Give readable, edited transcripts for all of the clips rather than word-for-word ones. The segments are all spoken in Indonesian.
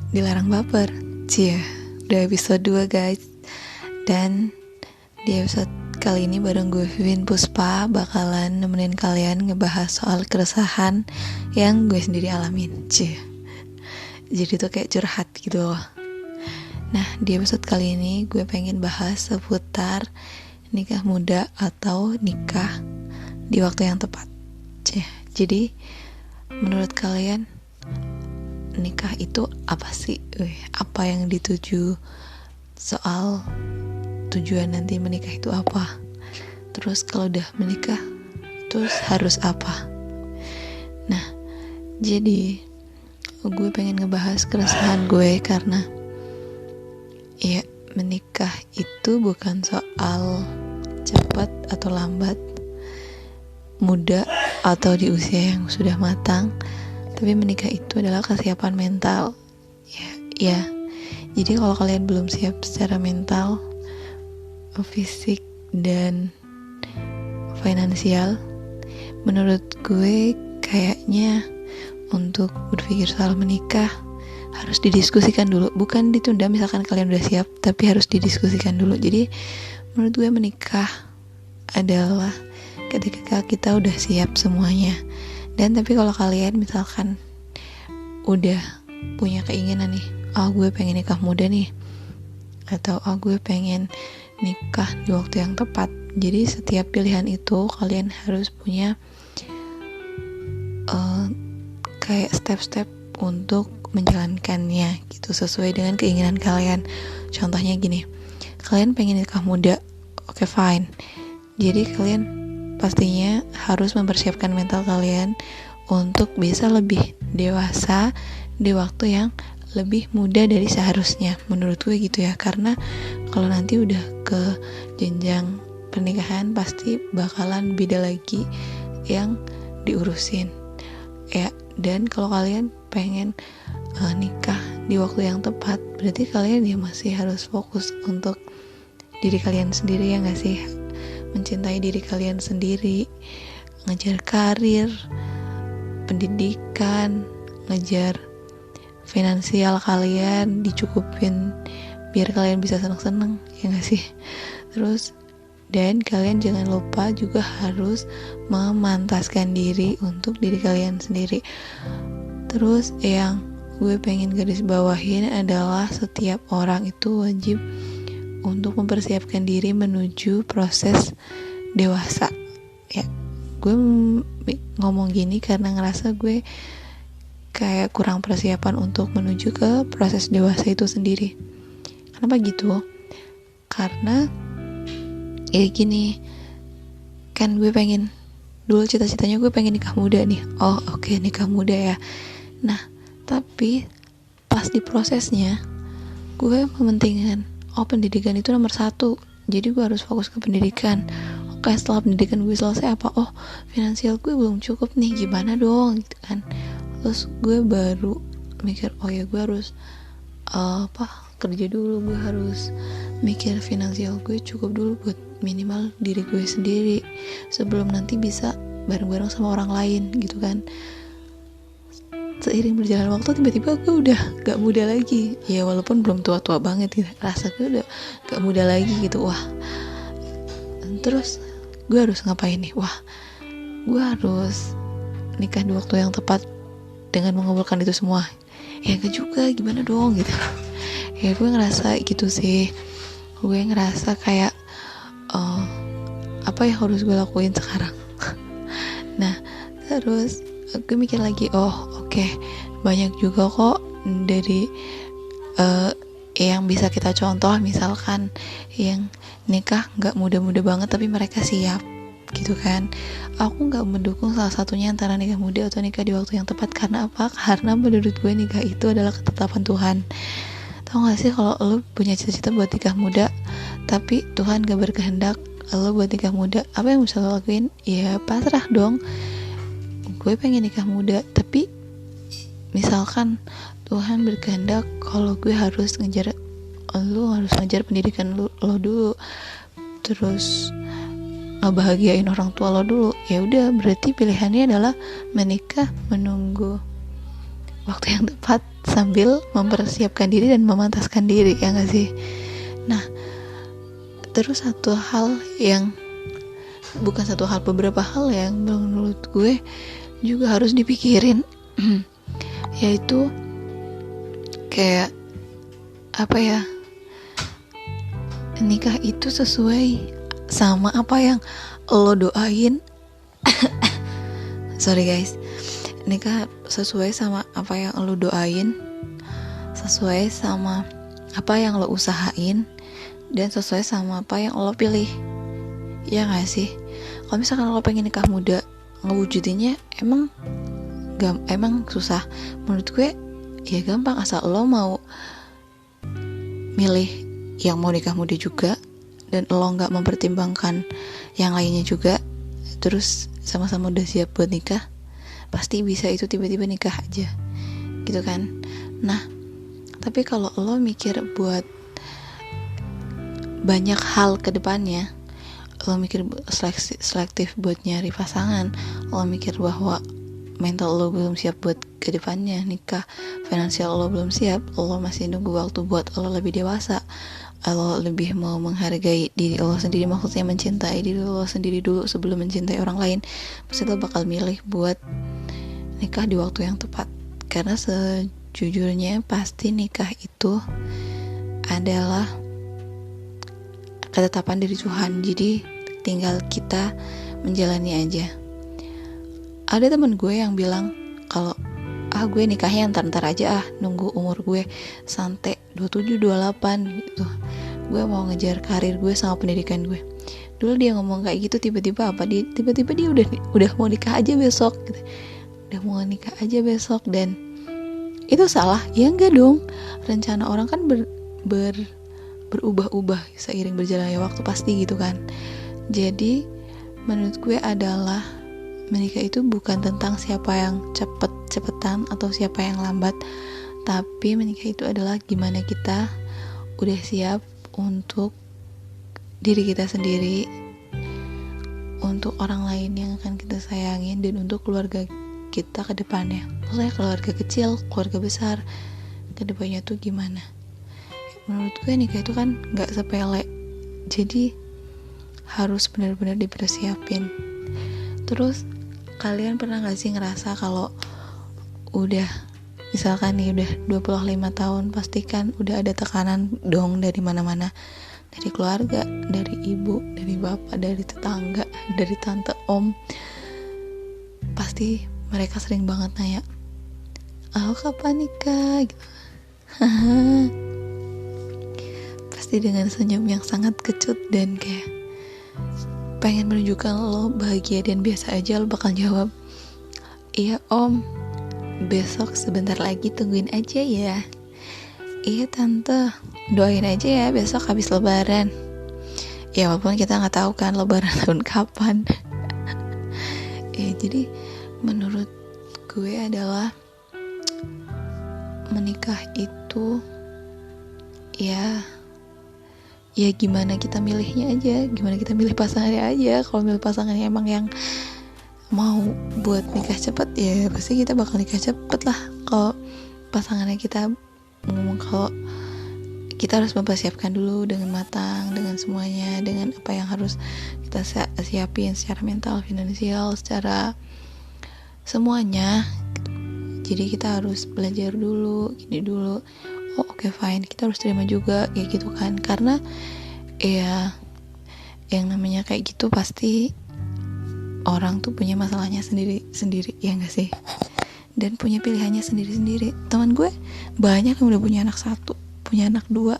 Dilarang baper. Cie, udah episode 2 guys. Dan di episode kali ini bareng gue Vivin Puspa bakalan nemenin kalian ngebahas soal keresahan yang gue sendiri alamin. Cie, jadi tuh kayak curhat gitu loh. Nah, di episode kali ini gue pengen bahas seputar nikah muda atau nikah di waktu yang tepat. Cie, jadi menurut kalian nikah itu apa sih? Apa yang dituju? Soal tujuan nanti menikah itu apa? Terus kalau udah menikah terus harus apa? Nah, jadi gue pengen ngebahas keresahan gue karena ya, menikah itu bukan soal cepat atau lambat, muda atau di usia yang sudah matang, tapi menikah itu adalah kesiapan mental. Ya. Jadi kalau kalian belum siap secara mental, fisik, dan finansial, menurut gue kayaknya untuk berpikir soal menikah harus didiskusikan dulu. Bukan ditunda misalkan kalian udah siap, tapi harus didiskusikan dulu. Jadi menurut gue menikah adalah ketika kita udah siap semuanya. Dan tapi kalau kalian misalkan udah punya keinginan nih, gue pengen nikah muda nih, atau gue pengen nikah di waktu yang tepat. Jadi setiap pilihan itu kalian harus punya kayak step-step untuk menjalankannya gitu, sesuai dengan keinginan kalian. Contohnya gini, kalian pengen nikah muda, oke, fine. Jadi kalian pastinya harus mempersiapkan mental kalian untuk bisa lebih dewasa di waktu yang lebih muda dari seharusnya, menurut gue gitu ya. Karena kalau nanti udah ke jenjang pernikahan pasti bakalan beda lagi yang diurusin ya. Dan kalau kalian pengen nikah di waktu yang tepat, berarti kalian ya masih harus fokus untuk diri kalian sendiri, ya gak sih? Mencintai diri kalian sendiri, ngejar karir, pendidikan, ngejar finansial kalian dicukupin biar kalian bisa seneng-seneng, ya gak sih? Terus, dan kalian jangan lupa juga harus memantaskan diri untuk diri kalian sendiri. Terus yang gue pengen garis bawahin adalah setiap orang itu wajib untuk mempersiapkan diri menuju proses dewasa. Ya, gue ngomong gini karena ngerasa gue kayak kurang persiapan untuk menuju ke proses dewasa itu sendiri. Kenapa gitu? Karena ya gini, kan gue pengen, dulu cita-citanya gue pengen nikah muda nih. Oke, nikah muda ya. Nah, tapi pas di prosesnya gue mementingkan pendidikan itu nomor 1. Jadi gue harus fokus ke pendidikan. Oke, setelah pendidikan gue selesai apa? Finansial gue belum cukup nih, gimana dong gitu kan. Terus gue baru mikir, gue harus kerja dulu. Gue harus mikir finansial gue cukup dulu buat minimal diri gue sendiri, sebelum nanti bisa bareng-bareng sama orang lain gitu kan. Seiring berjalan waktu tiba-tiba gue udah gak muda lagi. Ya walaupun belum tua-tua banget gitu, rasa gue udah gak muda lagi gitu. Terus gue harus ngapain nih? Gue harus nikah di waktu yang tepat dengan mengabulkan itu semua. Ya gak juga, gimana dong gitu. Ya gue ngerasa gitu sih. Gue ngerasa kayak apa yang harus gue lakuin sekarang. Nah, terus gue mikir lagi, oke, banyak juga kok dari yang bisa kita contoh, misalkan yang nikah gak muda-muda banget tapi mereka siap gitu kan. Aku gak mendukung salah satunya antara nikah muda atau nikah di waktu yang tepat. Karena apa? Karena menurut gue nikah itu adalah ketetapan Tuhan. Tau gak sih kalau lo punya cita-cita buat nikah muda tapi Tuhan gak berkehendak lo buat nikah muda, apa yang bisa lo lakuin? Ya pasrah dong. Gue pengen nikah muda tapi misalkan Tuhan berkehendak kalau gue harus ngejar pendidikan lo dulu, terus ngebahagiain orang tua lo dulu, ya udah berarti pilihannya adalah menikah menunggu waktu yang tepat sambil mempersiapkan diri dan memantaskan diri, ya gak sih? Nah, terus beberapa hal yang menurut gue juga harus dipikirin yaitu kayak nikah itu sesuai sama apa yang lo doain. Sorry guys, nikah sesuai sama apa yang lo doain, sesuai sama apa yang lo usahain, dan sesuai sama apa yang lo pilih, ya gak sih? Kalau misalkan lo pengen nikah muda, ngewujudinnya emang susah. Menurut gue ya gampang, asal lo mau milih yang mau nikah muda juga, dan lo gak mempertimbangkan yang lainnya juga, terus sama-sama udah siap buat nikah, pasti bisa itu tiba-tiba nikah aja gitu kan. Nah, tapi kalau lo mikir buat banyak hal ke depannya, lo mikir selektif buat nyari pasangan, lo mikir bahwa mental lo belum siap buat ke depannya nikah, finansial lo belum siap, lo masih nunggu waktu buat lo lebih dewasa, lo lebih mau menghargai diri lo sendiri, maksudnya mencintai diri lo sendiri dulu sebelum mencintai orang lain, pasti lo bakal milih buat nikah di waktu yang tepat. Karena sejujurnya pasti nikah itu adalah ketetapan dari Tuhan, jadi tinggal kita menjalani aja. Ada temen gue yang bilang kalau gue nikahnya ntar aja, nunggu umur gue santai 27, 28 gitu, gue mau ngejar karir gue sama pendidikan gue. Dulu dia ngomong kayak gitu, tiba-tiba dia udah mau nikah aja besok gitu. Udah mau nikah aja besok, dan itu salah? Ya enggak dong, rencana orang kan berubah-ubah seiring berjalannya waktu, pasti gitu kan. Jadi menurut gue adalah menikah itu bukan tentang siapa yang cepetan atau siapa yang lambat, tapi menikah itu adalah gimana kita udah siap untuk diri kita sendiri, untuk orang lain yang akan kita sayangin, dan untuk keluarga kita ke depannya. Maksudnya keluarga kecil, keluarga besar, ke depannya tuh gimana. Menurut gue nikah itu kan gak sepele, jadi harus benar-benar dipersiapin. Terus kalian pernah gak sih ngerasa kalau udah misalkan nih udah 25 tahun, pastikan udah ada tekanan dong dari mana-mana, dari keluarga, dari ibu, dari bapak, dari tetangga, dari tante, om. Pasti mereka sering banget nanya, kapan nikah gitu. Pasti dengan senyum yang sangat kecut dan kayak pengen menunjukkan lo bahagia dan biasa aja, lo bakal jawab, iya om, besok sebentar lagi, tungguin aja ya. Iya tante, doain aja ya besok habis lebaran. Ya walaupun kita gak tahu kan lebaran tahun kapan. Ya jadi menurut gue adalah menikah itu ya gimana kita milihnya aja, gimana kita milih pasangannya aja. Kalau milih pasangannya emang yang mau buat nikah cepet, ya pasti kita bakal nikah cepet lah. Kalau pasangannya kita ngomong kalau kita harus mempersiapkan dulu dengan matang, dengan semuanya, dengan apa yang harus kita siapin secara mental, finansial, secara semuanya. Jadi kita harus belajar dulu, gini dulu. Oh oke, fine, kita harus terima juga kayak gitu kan. Karena ya yang namanya kayak gitu pasti orang tuh punya masalahnya sendiri, ya gak sih? Dan punya pilihannya sendiri-sendiri. Teman gue banyak yang udah punya anak 1, punya anak 2.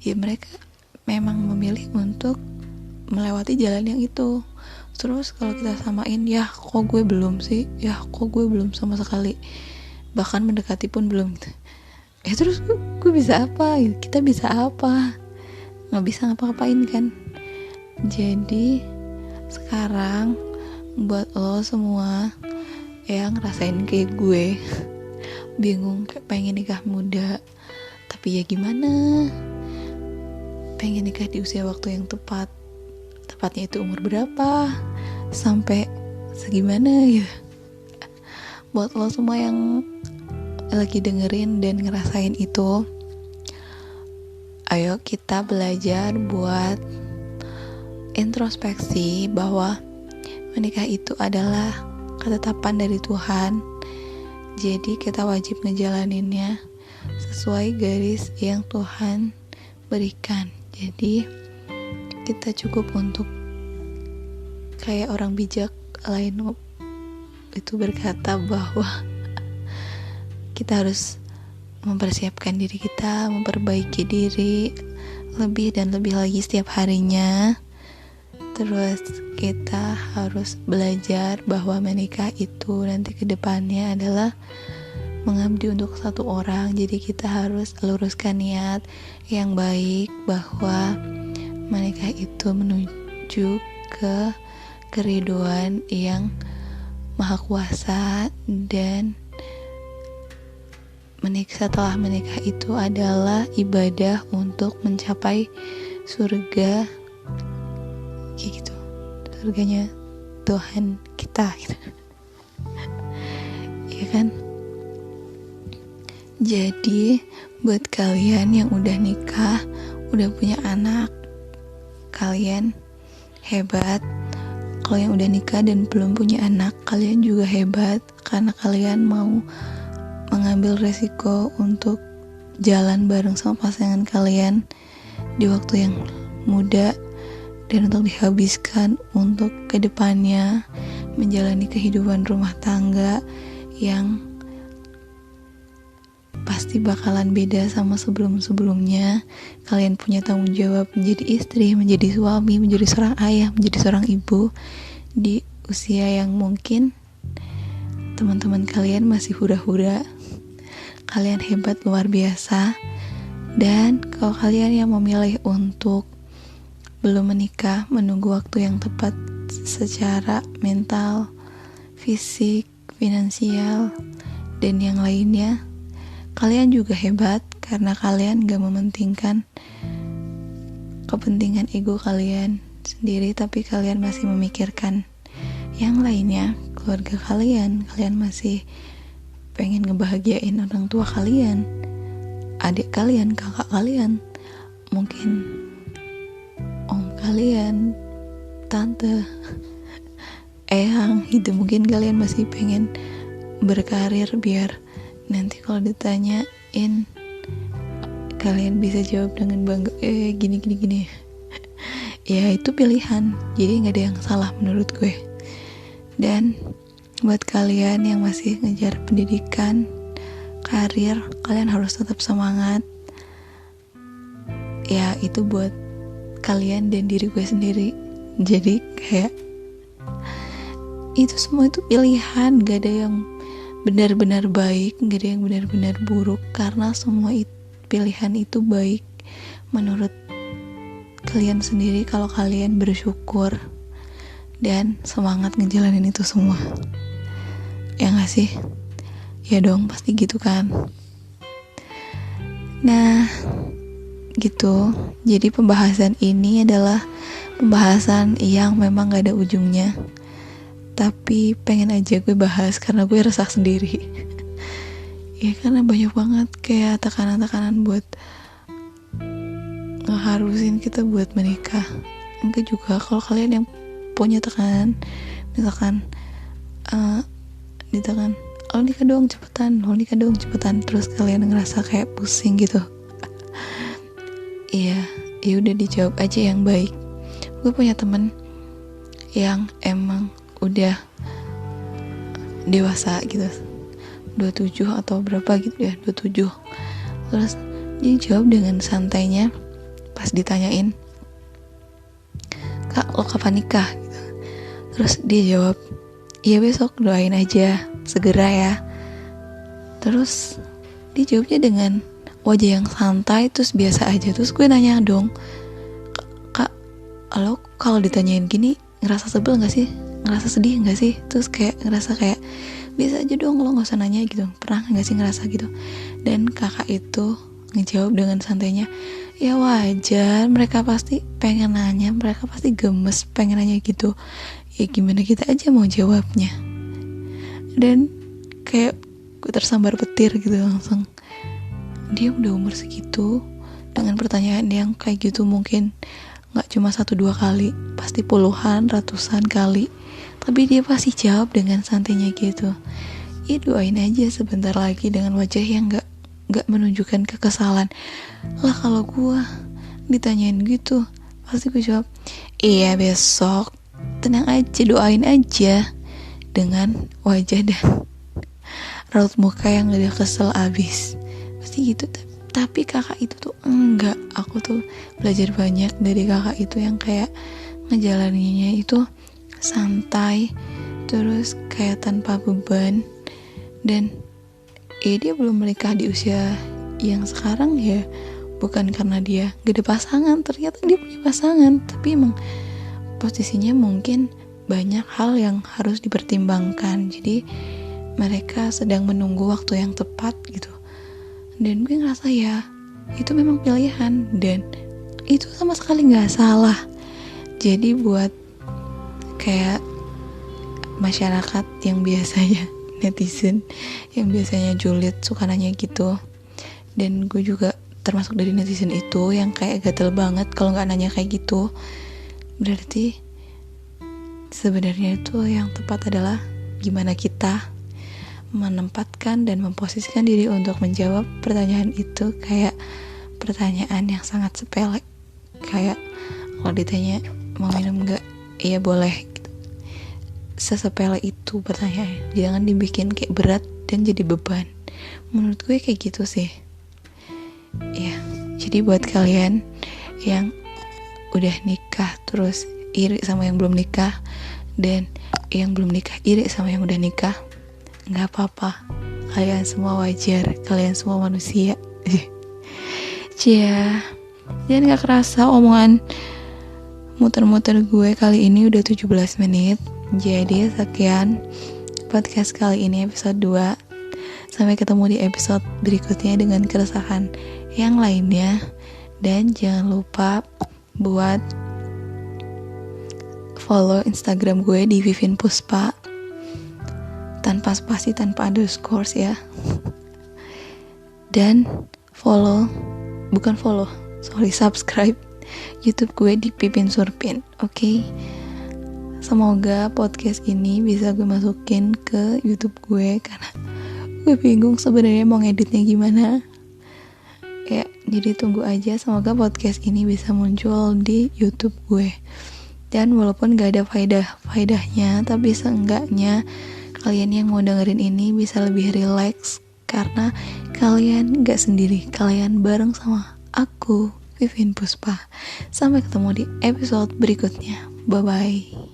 Ya mereka memang memilih untuk melewati jalan yang itu. Terus kalau kita samain, ya kok gue belum sih, ya kok gue belum sama sekali, bahkan mendekati pun belum gitu. Ya terus gue bisa apa? Kita bisa apa? Gak bisa ngapa-ngapain kan. Jadi sekarang buat lo semua yang ngerasain kayak gue, bingung kayak pengen nikah muda, tapi ya gimana, pengen nikah di usia waktu yang tepat, tepatnya itu umur berapa, sampai segimana ya. Buat lo semua yang lagi dengerin dan ngerasain itu, ayo kita belajar buat introspeksi bahwa menikah itu adalah ketetapan dari Tuhan. Jadi kita wajib ngejalaninnya sesuai garis yang Tuhan berikan. Jadi kita cukup untuk kayak orang bijak lain itu berkata bahwa kita harus mempersiapkan diri kita, memperbaiki diri lebih dan lebih lagi setiap harinya. Terus kita harus belajar bahwa menikah itu nanti ke depannya adalah mengabdi untuk satu orang. Jadi kita harus luruskan niat yang baik bahwa menikah itu menuju ke keriduan yang maha kuasa, dan setelah menikah itu adalah ibadah untuk mencapai surga, kayak gitu, surganya Tuhan kita gitu. Ya kan? Jadi buat kalian yang udah nikah, udah punya anak, kalian hebat. Kalau yang udah nikah dan belum punya anak, kalian juga hebat karena kalian mau mengambil resiko untuk jalan bareng sama pasangan kalian di waktu yang muda dan untuk dihabiskan untuk kedepannya menjalani kehidupan rumah tangga yang pasti bakalan beda sama sebelum-sebelumnya. Kalian punya tanggung jawab menjadi istri, menjadi suami, menjadi seorang ayah, menjadi seorang ibu di usia yang mungkin teman-teman kalian masih hura-hura. Kalian hebat luar biasa. Dan kalau kalian yang memilih untuk belum menikah, menunggu waktu yang tepat secara mental, fisik, finansial, dan yang lainnya, kalian juga hebat karena kalian gak mementingkan kepentingan ego kalian sendiri, tapi kalian masih memikirkan yang lainnya, keluarga kalian masih pengen ngebahagiain orang tua kalian, adik kalian, kakak kalian, mungkin om kalian, tante, eyang gitu. Mungkin kalian masih pengen berkarir biar nanti kalau ditanyain kalian bisa jawab dengan bangga, gini. Ya itu pilihan, jadi gak ada yang salah menurut gue. Dan buat kalian yang masih ngejar pendidikan, karir, kalian harus tetap semangat. Ya itu buat kalian dan diri gue sendiri. Jadi kayak itu semua itu pilihan, gak ada yang benar-benar baik, gak ada yang benar-benar buruk, karena semua pilihan itu baik menurut kalian sendiri kalau kalian bersyukur dan semangat ngejalanin itu semua. Ya gak sih? Ya dong, pasti gitu kan. Nah gitu. Jadi pembahasan ini adalah pembahasan yang memang gak ada ujungnya, tapi pengen aja gue bahas karena gue resah sendiri. Ya karena banyak banget kayak tekanan-tekanan buat ngeharusin kita buat menikah. Enggak juga, kalau kalian yang punya tekanan, misalkan ditekan, lo nikah dong cepetan, terus kalian ngerasa kayak pusing gitu, ya udah dijawab aja yang baik. Gue punya temen yang emang udah dewasa gitu, 27 atau berapa gitu ya, 27. Terus dia jawab dengan santainya pas ditanyain, "Kak, lo kapan nikah?" gitu. Terus dia jawab, "Iya besok, doain aja, segera ya." Terus dia jawabnya dengan wajah yang santai, terus biasa aja. Terus gue nanya dong, "Kak, lo kalau ditanyain gini ngerasa sebel gak sih? Ngerasa sedih gak sih?" Terus kayak ngerasa kayak biasa aja dong, lo gak usah nanya gitu. Pernah gak sih ngerasa gitu? Dan kakak itu ngejawab dengan santainya, "Ya wajar, mereka pasti pengen nanya, mereka pasti gemes pengen nanya gitu. Ya gimana kita aja mau jawabnya." Dan kayak gue tersambar petir gitu langsung. Dia udah umur segitu dengan pertanyaan yang kayak gitu mungkin gak cuma 1-2 kali, pasti puluhan, ratusan kali, tapi dia pasti jawab dengan santainya gitu. Ya doain aja sebentar lagi dengan wajah yang gak menunjukkan kekesalan. Lah kalau gue ditanyain gitu, pasti gue jawab, iya besok, tenang aja, doain aja, dengan wajah dan raut muka yang udah kesel abis. Pasti gitu. Tapi kakak itu tuh enggak. Aku tuh belajar banyak dari kakak itu yang kayak ngejalaninnya itu santai, terus kayak tanpa beban. Dan dia belum menikah di usia yang sekarang ya, bukan karena dia gak ada pasangan, ternyata dia punya pasangan, tapi emang posisinya mungkin banyak hal yang harus dipertimbangkan. Jadi mereka sedang menunggu waktu yang tepat gitu. Dan gue ngerasa ya itu memang pilihan dan itu sama sekali gak salah. Jadi buat kayak masyarakat yang biasanya netizen, yang biasanya julid suka nanya gitu, dan gue juga termasuk dari netizen itu yang kayak gatel banget kalau gak nanya kayak gitu. Berarti sebenarnya itu yang tepat adalah gimana kita menempatkan dan memposisikan diri untuk menjawab pertanyaan itu. Kayak pertanyaan yang sangat sepele, kayak kalau ditanya mau minum gak, iya boleh gitu. Sesepele itu pertanyaan, jangan dibikin kayak berat dan jadi beban. Menurut gue kayak gitu sih ya. Jadi buat kalian yang udah nikah terus iri sama yang belum nikah, dan yang belum nikah iri sama yang udah nikah, gak apa-apa, kalian semua wajar, kalian semua manusia. Cia. Dan gak kerasa omongan muter-muter gue kali ini udah 17 menit. Jadi sekian podcast kali ini, episode 2. Sampai ketemu di episode berikutnya dengan keresahan yang lainnya. Dan jangan lupa buat follow Instagram gue di Vivin Puspa, tanpa spasi, tanpa underscore ya. Dan subscribe YouTube gue di Pipin Surpin. Oke? Semoga podcast ini bisa gue masukin ke YouTube gue, karena gue bingung sebenarnya mau ngeditnya gimana. Ya, jadi tunggu aja, semoga podcast ini bisa muncul di YouTube gue. Dan walaupun gak ada faedahnya, tapi seenggaknya kalian yang mau dengerin ini bisa lebih relax, karena kalian gak sendiri, kalian bareng sama aku, Vivin Puspa. Sampai ketemu di episode berikutnya. Bye-bye.